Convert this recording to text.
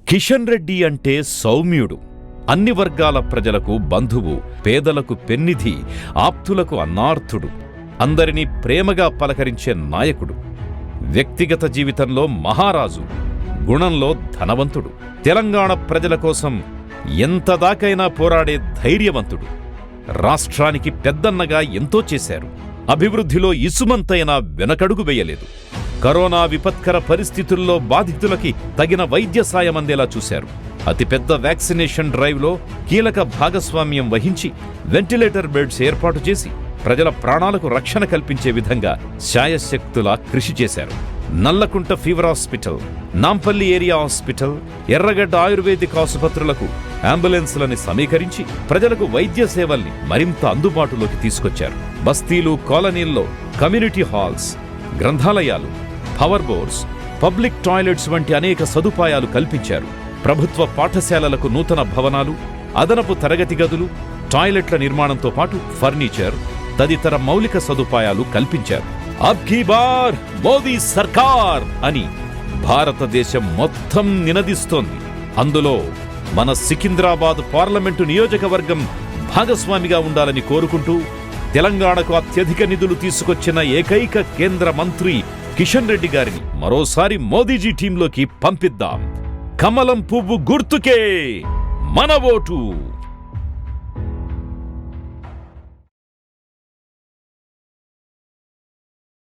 కిషన్ రెడ్డి అంటే సౌమ్యుడు, అన్ని వర్గాల ప్రజలకు బంధువు, పేదలకు పెన్నిధి, ఆప్తులకు అన్నార్థుడు, అందరినీ ప్రేమగా పలకరించే నాయకుడు. వ్యక్తిగత జీవితంలో మహారాజు, గుణంలో ధనవంతుడు, తెలంగాణ ప్రజల కోసం ఎంతదాకైనా పోరాడే ధైర్యవంతుడు. రాష్ట్రానికి పెద్దన్నగా ఎంతో చేశారు. అభివృద్ధిలో ఇసుమంతైనా వెనకడుగు వేయలేదు. కరోనా విపత్కర పరిస్థితుల్లో బాధితులకి తగిన వైద్య సాయం అందేలా చూశారు. అతిపెద్ద వ్యాక్సినేషన్ డ్రైవ్లో కీలక భాగస్వామ్యం వహించి వెంటిలేటర్ బెడ్స్ ఏర్పాటు చేసి ప్రజల ప్రాణాలకు రక్షణ కల్పించే విధంగా శాయశక్తులా కృషి చేశారు. Nallakunta fever hospital, Nampally area hospital, Erragadda ayurvedic ఆసుపత్రులకు అంబులెన్స్లని సమీకరించి ప్రజలకు వైద్య సేవల్ని మరింత అందుబాటులోకి తీసుకొచ్చారు. బస్తీలు, కాలనీల్లో కమ్యూనిటీ హాల్స్, గ్రంథాలయాలు, పవర్ బోర్డ్స్, పబ్లిక్ టాయిలెట్స్ వంటి అనేక సదుపాయాలు కల్పించారు. ప్రభుత్వ పాఠశాలలకు నూతన భవనాలు, అదనపు తరగతి గదులు, టాయిలెట్ల నిర్మాణంతో పాటు ఫర్నిచర్ తదితర మౌలిక సదుపాయాలు కల్పించారు. అబ్ కీ బార్ మోదీ సర్కార్ అని భారతదేశం మొత్తం నినదిస్తోంది. అందులో మన సికింద్రాబాద్ పార్లమెంటు నియోజకవర్గం భాగస్వామిగా ఉండాలని కోరుకుంటూ తెలంగాణకు అత్యధిక నిధులు తీసుకొచ్చిన ఏకైక కేంద్ర మంత్రి కిషన్ రెడ్డి గారిని మరోసారి మోదీజీ టీంలోకి పంపిద్దాం. కమలం పువ్వు గుర్తుకే మన ఓటు.